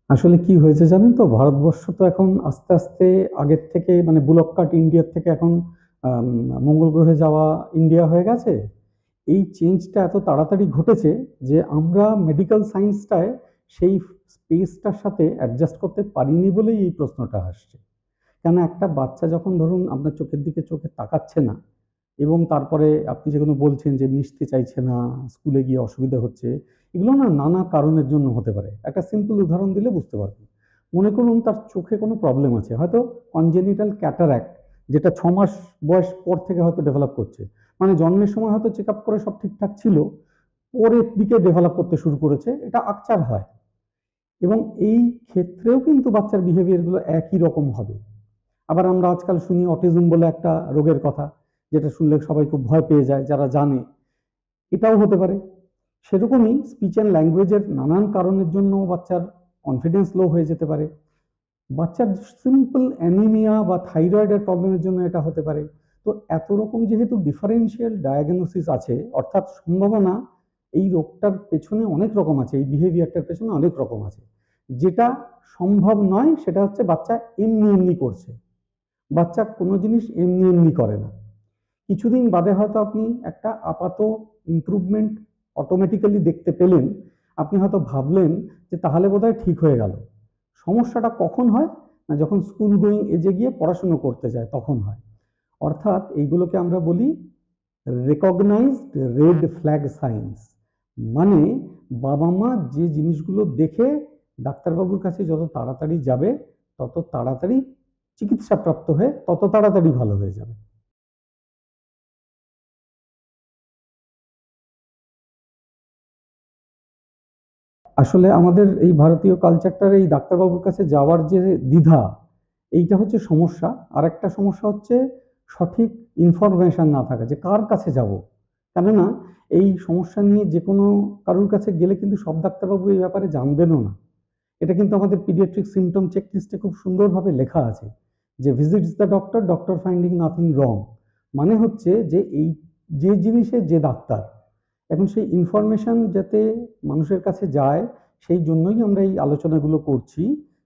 আসলে কি হয়েছে জানেন তো, ভারতবর্ষ তো এখন আস্তে আস্তে আগের থেকে মানে বুলক কার্ট ইন্ডিয়ার থেকে এখন আম, মঙ্গল গ্রহে যাওয়া ইন্ডিয়া হয়ে গেছে। এই চেঞ্জটা এত তাড়াতাড়ি ঘটেছে যে আমরা মেডিকেল সায়েন্সটায় সেই স্পেসটার সাথে অ্যাডজাস্ট করতে পারিনি বলেই এই প্রশ্নটা আসছে। কেন একটা বাচ্চা যখন ধরুন আপনার চোখের দিকে চোখে তাকাচ্ছে না, এবং তারপরে আপনি যেগুলো বলছেন যে মিশতে চাইছে না, স্কুলে গিয়ে অসুবিধা হচ্ছে, এগুলো না নানা কারণের জন্য হতে পারে। একটা সিম্পল উদাহরণ দিলে বুঝতে পারবেন। মনে করুন তার চোখে কোনো প্রবলেম আছে, হয়তো কনজেনিটাল ক্যাটারাক্ট, যেটা 6 মাস বয়স পর থেকে হয়তো ডেভেলপ করছে। মানে জন্মের সময় হয়তো চেক আপ করে সব ঠিকঠাক ছিল, পরের দিকে ডেভেলপ করতে শুরু করেছে, এটা আকচার হয়। এবং এই ক্ষেত্রেও কিন্তু বাচ্চার বিহেভিয়ারগুলো একই রকম হবে। আবার আমরা আজকাল শুনি অটিজম বলে একটা রোগের কথা, যেটা শুনলে সবাই খুব ভয় পেয়ে যায় যারা জানে। এটাও হতে পারে। সেরকমই স্পিচ অ্যান্ড ল্যাঙ্গুয়েজের নানান কারণের জন্য বাচ্চার কনফিডেন্স লো হয়ে যেতে পারে। বাচ্চার সিম্পল অ্যানিমিয়া বা থাইরয়েডের প্রবলেমের জন্য এটা হতে পারে। তো এত রকম যেহেতু ডিফারেন্সিয়াল ডায়াগনোসিস আছে, অর্থাৎ সম্ভাবনা এই রোগটার পেছনে অনেক রকম আছে, এই বিহেভিয়ারটার পেছনে অনেক রকম আছে। যেটা সম্ভব নয় সেটা হচ্ছে বাচ্চা এমনি এমনি করছে। বাচ্চা কোনো জিনিস এমনি এমনি করে না। কিছুদিন বাদে হয়তো আপনি একটা আপাত ইমপ্রুভমেন্ট অটোমেটিক্যালি দেখতে পেলেন, আপনি হয়তো ভাবলেন যে তাহলে বোধহয় ঠিক হয়ে গেল। সমস্যাটা কখন হয়? না, যখন স্কুল গোয়িং এজে গিয়ে পড়াশুনো করতে যায় তখন হয়। অর্থাৎ এইগুলোকে আমরা বলি রেকগনাইজড রেড ফ্ল্যাগ সাইন্স। মানে বাবা মা যে জিনিসগুলো দেখে ডাক্তারবাবুর কাছে যত তাড়াতাড়ি যাবে, তত তাড়াতাড়ি চিকিৎসাপ্রাপ্ত হয়ে তত তাড়াতাড়ি ভালো হয়ে যাবে। আসলে আমাদের এই ভারতীয় কালচারটার এই ডাক্তারবাবুর কাছে যাওয়ার যে দ্বিধা, এইটা হচ্ছে সমস্যা। আর একটা সমস্যা হচ্ছে সঠিক ইনফরমেশন না থাকা, যে কার কাছে যাব। কেননা এই সমস্যা নিয়ে যে কোনো কারোর কাছে গেলে কিন্তু সব ডাক্তারবাবু এই ব্যাপারে জানবেনও না। এটা কিন্তু আমাদের পিডিয়াট্রিক সিমটম চেকলিস্টে খুব সুন্দরভাবে লেখা আছে যে visits the doctor, doctor finding nothing wrong. মানে হচ্ছে যে এই যে জিনিসে যে ডাক্তার, এখন সেই ইনফরমেশন যাতে মানুষের কাছে যায়, সেই জন্যই আমরা এই আলোচনাগুলো করছি।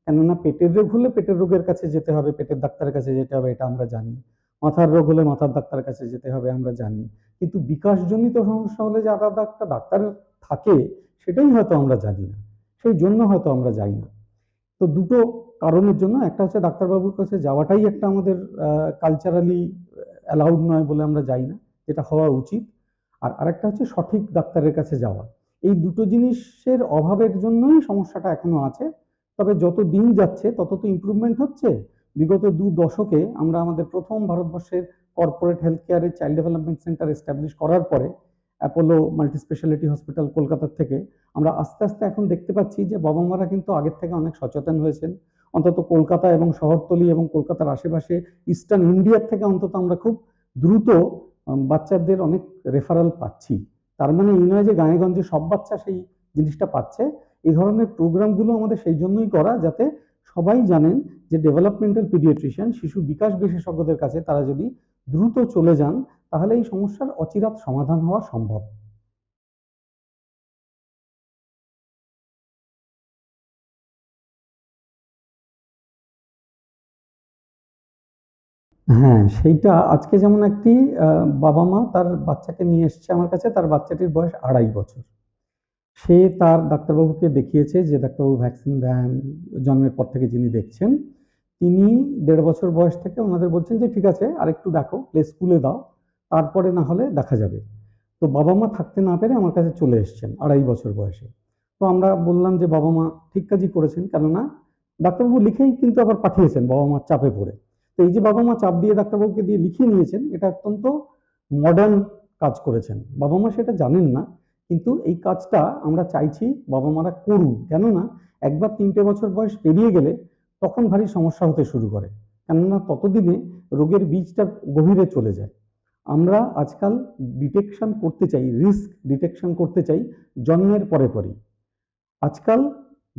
কেননা পেটের রোগ হলে পেটের রোগের কাছে যেতে হবে, পেটের ডাক্তারের কাছে যেতে হবে, এটা আমরা জানি। মাথার রোগ হলে মাথার ডাক্তারের কাছে যেতে হবে, আমরা জানি। কিন্তু বিকাশজনিত সমস্যা হলে যে আলাদা একটা ডাক্তার থাকে, সেটাই হয়তো আমরা জানি না। সেই জন্য হয়তো আমরা যাই না। তো দুটো কারণের জন্য, একটা হচ্ছে ডাক্তারবাবুর কাছে যাওয়াটাই একটা আমাদের কালচারালি অ্যালাউড নয় বলে আমরা যাই না, যেটা হওয়া উচিত। আর আরেকটা হচ্ছে সঠিক ডাক্তারের কাছে যাওয়া। এই দুটো জিনিসের অভাবের জন্যই সমস্যাটা এখনো আছে। তবে যত দিন যাচ্ছে তত তো ইমপ্রুভমেন্ট হচ্ছে। বিগত 2 দশকে আমরা আমাদের প্রথম ভারতবর্ষের কর্পোরেট হেলথ কেয়ারের চাইল্ড ডেভেলপমেন্ট সেন্টার এস্টাবলিশ করার পরে, অ্যাপোলো মাল্টি স্পেশালিটি হসপিটাল কলকাতার থেকে, আমরা আস্তে আস্তে এখন দেখতে পাচ্ছি যে বাবা মারা কিন্তু আগের থেকে অনেক সচেতন হয়েছেন। অন্তত কলকাতা এবং শহরতলি এবং কলকাতার আশেপাশে ইস্টার্ন ইন্ডিয়ার থেকে অন্তত আমরা খুব দ্রুত বাচ্চাদের অনেক রেফারেল পাচ্ছি। তার মানে এই নয় যে গাঁয়ে-গঞ্জে সব বাচ্চা সেই জিনিসটা পাচ্ছে। এই ধরনের প্রোগ্রামগুলো আমাদের সেই জন্যই করা, যাতে সবাই জানেন যে ডেভেলপমেন্টাল পিডিয়াট্রিশিয়ান, শিশু বিকাশ বিশেষজ্ঞদের কাছে তারা যদি দ্রুত চলে যান, তাহলে এই সমস্যার অচিরাৎ সমাধান হওয়া সম্ভব। হ্যাঁ, সেইটা আজকে যেমন একটি বাবা মা তার বাচ্চাকে নিয়ে এসছে আমার কাছে, তার বাচ্চাটির বয়স 2.5 বছর। সে তার ডাক্তারবাবুকে দেখিয়েছে, যে ডাক্তারবাবু ভ্যাকসিন দেন জন্মের পর থেকে যিনি দেখছেন, তিনি 1.5 বছর বয়স থেকে ওনাদের বলছেন যে ঠিক আছে আর একটু দেখো, প্লে স্কুলে দাও, তারপরে না হলে দেখা যাবে। তো বাবা মা থাকতে না পেরে আমার কাছে চলে এসছেন 2.5 বছর বয়সে। তো আমরা বললাম যে বাবা মা ঠিক কাজই করেছেন, কেননা ডাক্তারবাবু লিখেই কিন্তু আবার পাঠিয়েছেন বাবা মা চাপে পড়ে। তো এই যে বাবা মা চাপ দিয়ে ডাক্তারবাবুকে দিয়ে লিখিয়ে নিয়েছেন, এটা অত্যন্ত মডার্ন কাজ করেছেন। বাবা মা সেটা জানেন না, কিন্তু এই কাজটা আমরা চাইছি বাবা মারা করুন। কেননা একবার 3টে বছর বয়স পেরিয়ে গেলে তখন ভারী সমস্যা হতে শুরু করে। কেননা ততদিনে রোগের বীজটা গভীরে চলে যায়। আমরা আজকাল ডিটেকশন করতে চাই, রিস্ক ডিটেকশন করতে চাই জন্মের পরে পরেই। আজকাল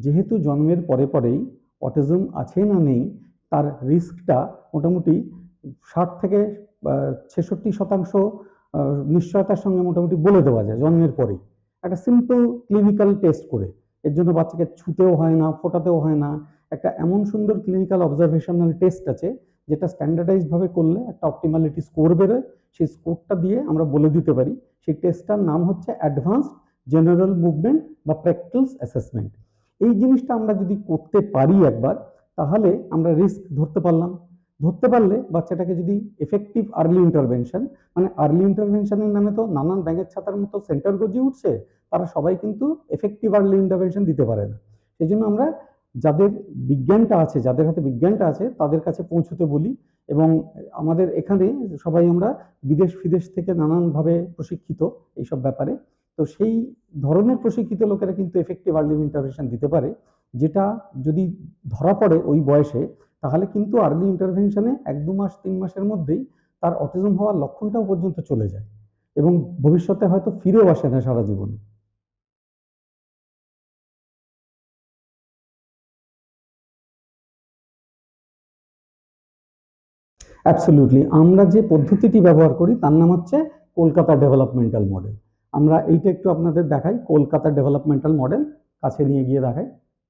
যেহেতু জন্মের পরে পরেই অটিজম আছে না নেই তার রিস্কটা মোটামুটি 60 থেকে 66% নিশ্চয়তার সঙ্গে মোটামুটি বলে দেওয়া যায় জন্মের পরেই, একটা সিম্পল ক্লিনিক্যাল টেস্ট করে। এর জন্য বাচ্চাকে ছুতেও হয় না, ফোটাতেও হয় না। একটা এমন সুন্দর ক্লিনিক্যাল অবজারভেশনাল টেস্ট আছে যেটা স্ট্যান্ডার্ডাইজ ভাবে করলে একটা অপটিমালিটি স্কোর বেরোয়। সেই স্কোরটা দিয়ে আমরা বলে দিতে পারি। সেই টেস্টটার নাম হচ্ছে অ্যাডভান্সড জেনারেল মুভমেন্ট বা প্র্যাকটিস অ্যাসেসমেন্ট। এই জিনিসটা আমরা যদি করতে পারি একবার, তাহলে আমরা রিস্ক ধরতে পারলাম। ধরতে পারলে বাচ্চাটাকে যদি এফেক্টিভ আর্লি ইন্টারভেনশন, মানে আর্লি ইন্টারভেনশনের নামে তো নানান ব্যাঙের ছাতার মতো সেন্টার গজিয়ে উঠছে, তারা সবাই কিন্তু এফেক্টিভ আর্লি ইন্টারভেনশন দিতে পারে না। সেই জন্য আমরা যাদের বিজ্ঞানটা আছে, যাদের হাতে বিজ্ঞানটা আছে, তাদের কাছে পৌঁছতে বলি। এবং আমাদের এখানে সবাই আমরা বিদেশ ফিদেশ থেকে নানানভাবে প্রশিক্ষিত এইসব ব্যাপারে। তো সেই ধরনের প্রশিক্ষিত লোকেরা কিন্তু এফেক্টিভ আর্লি ইন্টারভেনশন দিতে পারে, যেটা যদি ধরা পড়ে ওই বয়সে, তাহলে কিন্তু আর্লি ইন্টারভেনশনে 1-2 মাস 3 মাসের মধ্যেই তার অটিজম হওয়ার লক্ষণটাও পর্যন্ত চলে যায় এবং ভবিষ্যতে হয়তো ফিরেও আসে না সারা জীবনে। অ্যাবসলিউটলি। আমরা যে পদ্ধতিটি ব্যবহার করি তার নাম হচ্ছে কলকাতা ডেভেলপমেন্টাল মডেল। আমরা এইটা একটু আপনাদের দেখাই, কলকাতা ডেভেলপমেন্টাল মডেল কাছে নিয়ে গিয়ে দেখাই।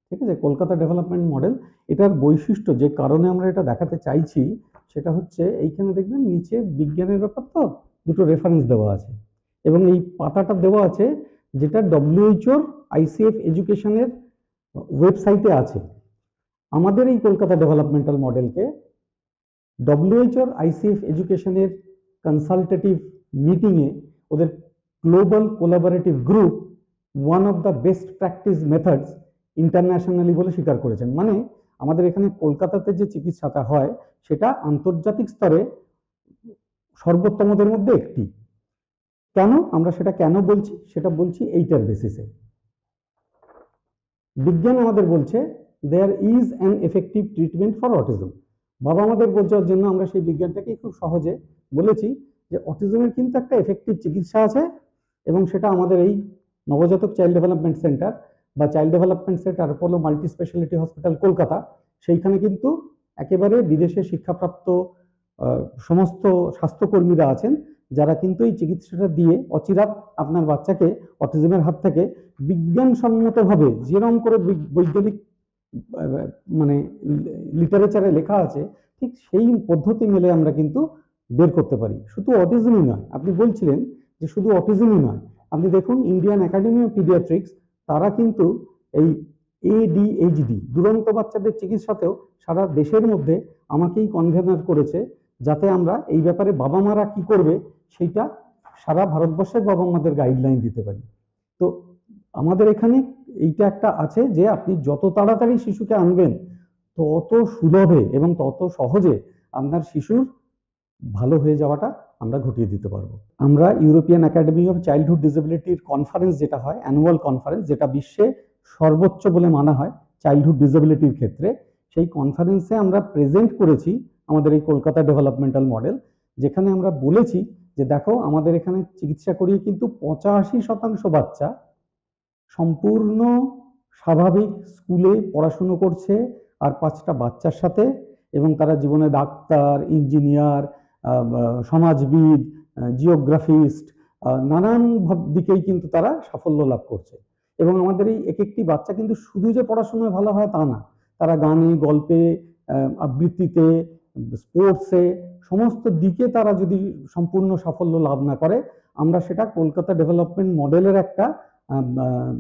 ঠিক আছে, কলকাতা ডেভেলপমেন্ট মডেল, এটার বৈশিষ্ট্য যে কারণে আমরা এটা দেখাতে চাইছি সেটা হচ্ছে এইখানে দেখবেন নিচে বিজ্ঞানের ব্যাপার তো দুটো রেফারেন্স দেওয়া আছে এবং এই পাতাটা দেওয়া আছে যেটা ডব্লিউএইচওর আইসিএফ এডুকেশনের ওয়েবসাইটে আছে। আমাদের এই কলকাতা ডেভেলপমেন্টাল মডেলকে ডব্লিউএইচওর আইসিএফ এডুকেশনের কনসালটেটিভ মিটিংয়ে ওদের global collaborative group one of the best practice methods internationally বলে স্বীকার করেছেন। মানে আমাদের এখানে কলকাতাতে যে চিকিৎসাটা হয় সেটা আন্তর্জাতিক স্তরে সর্বোত্তমদের মধ্যে একটি। কেন আমরা সেটা কেন বলছি, সেটা বলছি এইটার বেসিসে। বিজ্ঞান আমাদের বলছে there is an effective treatment for autism. বাবা আমাদের বোঝার জন্য আমরা সেই বিজ্ঞানটাকে খুব সহজে বলেছি যে অটিজমের কিন্তু একটা এফেক্টিভ চিকিৎসা আছে এবং সেটা আমাদের এই নবজাতক চাইল্ড ডেভেলপমেন্ট সেন্টার বা child development centre Apollo multi speciality hospital Kolkata, সেইখানে কিন্তু একেবারে বিদেশে শিক্ষাপ্রাপ্ত সমস্ত স্বাস্থ্যকর্মীরা আছেন যারা কিন্তু এই চিকিৎসাটা দিয়ে অচিরাত আপনার বাচ্চাকে অটিজমের হাত থেকে বিজ্ঞানসম্মতভাবে, যেরকম করে বৈজ্ঞানিক মানে লিটারেচারে লেখা আছে ঠিক সেই পদ্ধতি মেলে আমরা কিন্তু বের করতে পারি। শুধু অটিজমই নয়, আপনি বলছিলেন যে শুধু অটিজমই নয়, আপনি দেখুন ইন্ডিয়ান একাডেমি অফ পিডিয়াট্রিক্স তারা কিন্তু এই এডিএইচডি দুরন্ত বাচ্চাদের চিকিৎসাতেও সারা দেশের মধ্যে আমাকেই কনভেনার করেছে যাতে আমরা এই ব্যাপারে বাবা মারা কি করবে সেইটা সারা ভারতবর্ষের বাবা মাদের গাইডলাইন দিতে পারি। তো আমাদের এখানে এইটা একটা আছে যে আপনি যত তাড়াতাড়ি শিশুকে আনবেন তত সুলভে এবং তত সহজে আপনার শিশুর ভালো হয়ে যাওয়াটা আমরা ঘটিয়ে দিতে পারবো। আমরা ইউরোপিয়ান একাডেমি অফ চাইল্ডহুড ডিসেবিলিটির কনফারেন্স যেটা হয়, অ্যানুয়াল কনফারেন্স, যেটা বিশ্বে সর্বোচ্চ বলে মানা হয় চাইল্ডহুড ডিসেবিলিটির ক্ষেত্রে, সেই কনফারেন্সে আমরা প্রেজেন্ট করেছি আমাদের এই কলকাতা ডেভেলপমেন্টাল মডেল, যেখানে আমরা বলেছি যে দেখো আমাদের এখানে চিকিৎসা করিয়ে কিন্তু 85% বাচ্চা সম্পূর্ণ স্বাভাবিক স্কুলে পড়াশুনো করছে আর 5টা বাচ্চার সাথে, এবং তারা জীবনে ডাক্তার, ইঞ্জিনিয়ার, সমাজবিদ, জিওগ্রাফিস্ট, নানান দিকেই কিন্তু তারা সাফল্য লাভ করছে। এবং আমাদের এই এক একটি বাচ্চা কিন্তু শুধু যে পড়াশোনায় ভালো হয় তা না, তারা গানে, গল্পে, আবৃত্তিতে, স্পোর্টসে, সমস্ত দিকে তারা যদি সম্পূর্ণ সাফল্য লাভ না করে, আমরা সেটা কলকাতা ডেভেলপমেন্ট মডেলের একটা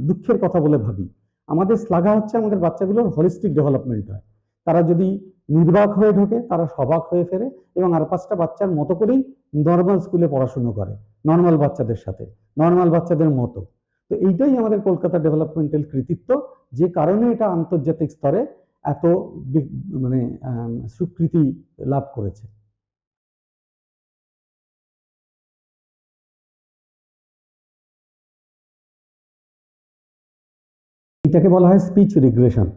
দুঃখের কথা বলে ভাবি। আমাদের শ্লাঘা হচ্ছে আমাদের বাচ্চাগুলোর হলিস্টিক ডেভেলপমেন্ট হয়। তারা যদি নির্বাক হয়ে ঢোকে তারা সবাক হয়ে ফেরে এবং আর 5টা বাচ্চার মতো করেই নর্মাল স্কুলে পড়াশুনো করে, নর্মাল বাচ্চাদের সাথে, নর্মাল বাচ্চাদের মতো। তো এইটাই আমাদের কলকাতা ডেভেলপমেন্টাল কৃতিত্ব, যে কারণে এটা আন্তর্জাতিক স্তরে এত মানে স্বীকৃতি লাভ করেছে। এটাকে বলা হয় স্পিচ রিগ্রেশন।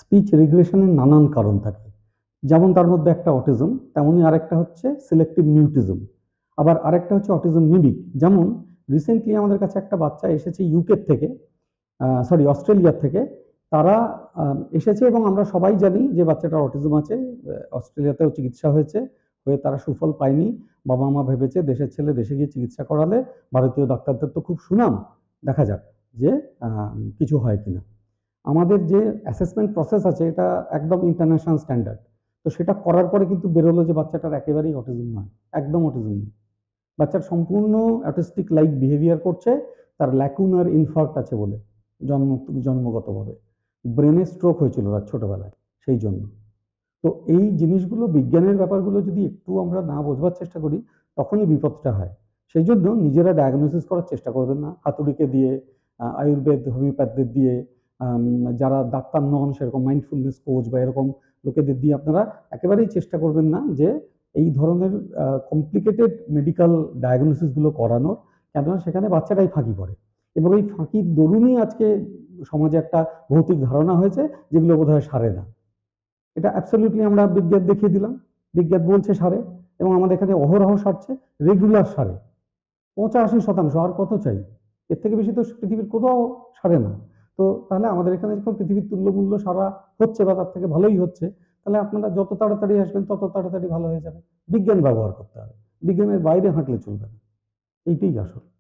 স্পিচ রিগ্রেশনের নানান কারণ থাকে, যেমন তার মধ্যে একটা অটিজম, তেমনই আরেকটা হচ্ছে সিলেক্টিভ মিউটিজম, আবার আরেকটা হচ্ছে অটিজম মিমিক। যেমন রিসেন্টলি আমাদের কাছে একটা বাচ্চা এসেছে ইউকে থেকে, অস্ট্রেলিয়ার থেকে। তারা এসেছে এবং আমরা সবাই জানি যে বাচ্চাটার অটিজম আছে। অস্ট্রেলিয়াতেও চিকিৎসা হয়েছে, হয়ে তারা সুফল পায়নি। বাবা মা ভেবেছে দেশের ছেলে দেশে গিয়ে চিকিৎসা করালে, ভারতীয় ডাক্তারদের তো খুব সুনাম, দেখা যাক যে কিছু হয় কিনা। আমাদের যে অ্যাসেসমেন্ট প্রসেস আছে এটা একদম ইন্টারন্যাশনাল স্ট্যান্ডার্ড। তো সেটা করার পরে কিন্তু বেরোলো যে বাচ্চাটার একেবারেই অটিজম নয়, একদম অটিজম নেই। বাচ্চার সম্পূর্ণ অটিস্টিক লাইক বিহেভিয়ার করছে, তার ল্যাকুনার ইনফার্ক্ট আছে বলে, জন্মগতভাবে ব্রেনে স্ট্রোক হয়েছিল তার ছোটবেলায় সেই জন্য। তো এই জিনিসগুলো, বিজ্ঞানের ব্যাপারগুলো যদি একটু আমরা না বোঝবার চেষ্টা করি, তখনই বিপদটা হয়। সেই জন্য নিজেরা ডায়াগনোসিস করার চেষ্টা করবেন না হাতুড়িকে দিয়ে, আয়ুর্বেদ হোমিওপ্যাথদের দিয়ে, যারা ডাক্তার নন সেরকম মাইন্ডফুলনেস কোচ বা এরকম লোকেদের দিয়ে আপনারা একেবারেই চেষ্টা করবেন না যে এই ধরনের কমপ্লিকেটেড মেডিকেল ডায়াগনোসিসগুলো করানোর, কেননা সেখানে বাচ্চাটাই ফাঁকি পড়ে। এবং এই ফাঁকির দরুনই আজকে সমাজে একটা ভৌতিক ধারণা হয়েছে যেগুলো বোধহয় সারে না। এটা অ্যাবসলিউটলি আমরা বিজ্ঞান দেখিয়ে দিলাম, বিজ্ঞান বলছে সারে, এবং আমাদের এখানে অহরহ সারছে, রেগুলার সারে 85%। আর কত চাই? এর থেকে বেশি তো পৃথিবীর কোথাও সারে না। তো তাহলে আমাদের এখানে যখন পৃথিবীর তুল্যমূল্য সারা হচ্ছে বা তার থেকে ভালোই হচ্ছে, তাহলে আপনারা যত তাড়াতাড়ি আসবেন তত তাড়াতাড়ি ভালো হয়ে যাবে। বিজ্ঞান ব্যবহার করতে হবে, বিজ্ঞানের বাইরে হাঁটলে চলবে না। এইটাই আসল।